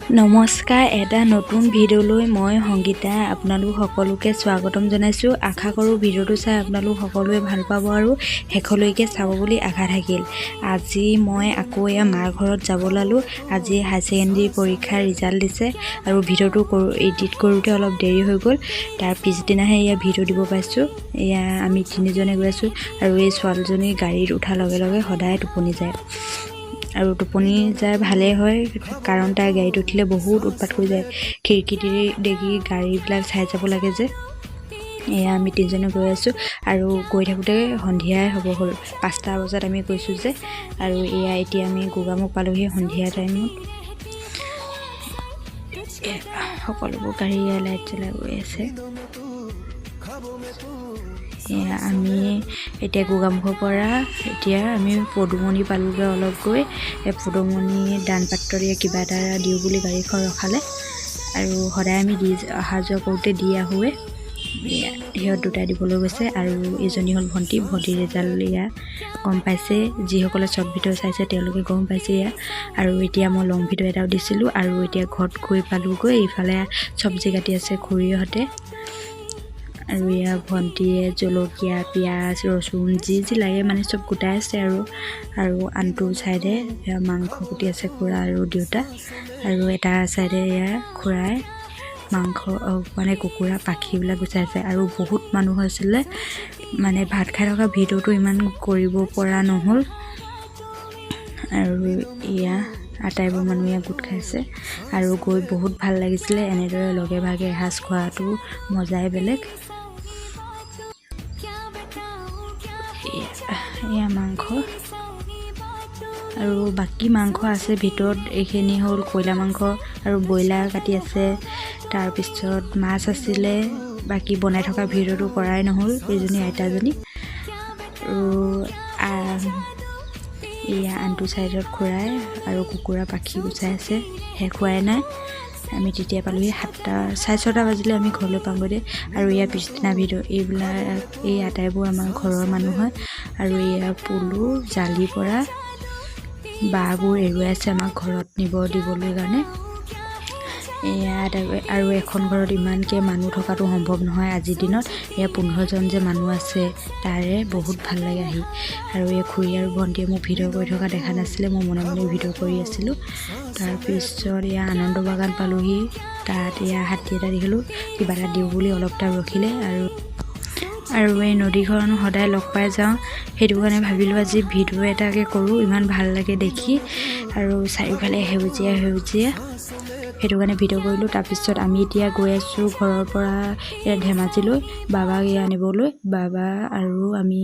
নমস্কাৰ, এটা নতুন ভিডিঅ'লৈ মই সংগীতা আপোনালোক সকলোকে স্বাগতম জনাইছোঁ। আশা কৰোঁ ভিডিঅ'টো চাই আপোনালোক সকলোৱে ভাল পাব আৰু শেষলৈকে চাব বুলি আশা থাকিল। আজি মই আকৌ মাৰ ঘৰত যাব ওলালোঁ। আজি হাই ছেকেণ্ডেৰী পৰীক্ষাৰ ৰিজাল্ট দিছে আৰু ভিডিঅ'টো এডিট কৰোঁতে অলপ দেৰি হৈ গ'ল। তাৰ পিছদিনাহে ভিডিঅ' দিব পাইছোঁ। আমি তিনিজনে গৈ আছোঁ আৰু এই ছোৱালীজনী গাড়ীত উঠাৰ লগে লগে সদায় টোপনি যায় আৰু টোপনি যায় ভালেই হয়, কাৰণ তাই গাড়ীত উঠিলে বহুত উৎপাত কৰি যায়। খিৰিকী দেখি গাড়ীবিলাক চাই যাব লাগে যে। আমি তিনিজনে গৈ আছোঁ আৰু গৈ থাকোঁতে সন্ধিয়াই হ'ব হ'ল। 5টা বজাত আমি গৈছোঁ যে, আৰু এতিয়া আমি গোগামুখ পালোহি সন্ধিয়া টাইমত। সকলোবোৰ গাড়ী লাইট জ্বলাই গৈ আছে। আমি এতিয়া গোগামুখৰ পৰা আমি পদুমণি পালোঁগৈ। অলপ গৈ পদুমণি দান পাত্ৰ কিবা এটা দিওঁ বুলি গাড়ীখন ৰখালে, আৰু সদায় আমি অহা যোৱা কৰোঁতে দি আহোঁৱে। সিহঁত দুটাই দিবলৈ গৈছে, আৰু এইজনী হ'ল ভণ্টি ৰিজাল্ট গম পাইছে। যিসকলে চব ভিডিঅ' চাইছে তেওঁলোকে গম পাইছে আৰু এতিয়া মই লং ভিডিঅ' এটাও দিছিলোঁ। আৰু এতিয়া ঘৰত গৈ পালোঁগৈ। এইফালে চব্জি কাটি আছে খুৰীহঁতে, আৰু ভণ্টিয়ে জলকীয়া, পিঁয়াজ, ৰচুন যি লাগে মানে চব গোটাই আছে। আৰু আনটো চাইডে মাংস কুটি আছে খুৰা আৰু দেউতা, আৰু এটা চাইডে খুৰাই মাংস মানে কুকুৰা পাখিবিলাক গুচাই আছে। আৰু বহুত মানুহ হৈছিলে, মানে ভাত খাই থকা ভিডিঅ'টো ইমান কৰিব পৰা নহ'ল। আৰু আটাইবোৰ মানুহ গোট খাইছে আৰু গৈ বহুত ভাল লাগিছিলে। এনেদৰে লগে ভাগে এসাঁজ খোৱাটো মজাই বেলেগ। মাংস আৰু বাকী মাংস আছে ভিতৰত। এইখিনি হ'ল কয়লা মাংস আৰু ব্ৰইলাৰ কাটি আছে। তাৰপিছত মাছ আছিলে, বাকী বনাই থকা ভিডিঅ'টো কৰাই নহ'ল। এইজনী আইতাজনী আৰু আনটো চাইডত খুৰাই আৰু কুকুৰা পাখি গুচাই আছে, শেষ হোৱাই নাই। আমি তেতিয়া পালোঁহি 6:30 বাজিলে আমি ঘৰলৈ পাওঁগৈ। আৰু পিছদিনা ভিডিঅ' এই আটাইবোৰ আমাৰ ঘৰৰ মানুহ হয়। আৰু পুলু জালিৰ পৰা বাঁহবোৰ এৰুৱাই আছে আমাক ঘৰত দিবলৈ কাৰণে। আৰু এখন ঘৰত ইমানকৈ মানুহ থকাটো সম্ভৱ নহয় আজিৰ দিনত। 15জন যে মানুহ আছে, তাৰে বহুত ভাল লাগে আহি। আৰু খুৰী আৰু ভণ্টিয়ে মোক ভিডিঅ' কৰি থকা দেখা নাছিলে, মই মনে মনে ভিডিঅ' কৰি আছিলোঁ। তাৰপিছত আনন্দ বাগান পালোঁহি। তাত হাতী এটা দেখিলোঁ, কিবা এটা দিওঁ বুলি অলপ টাইম ৰখিলে। আৰু এই নদীখন সদায় লগ পাই যাওঁ, সেইটো কাৰণে ভাবিলোঁ আজি ভিডিঅ' এটাকে কৰোঁ। ইমান ভাল লাগে দেখি, আৰু চাৰিওফালে সেউজীয়া, সেইটো কাৰণে ভিডিঅ' কৰিলোঁ। তাৰপিছত আমি এতিয়া গৈ আছোঁ ঘৰৰ পৰা ধেমাজিলৈ বাবাক আনিবলৈ। বাবা আৰু আমি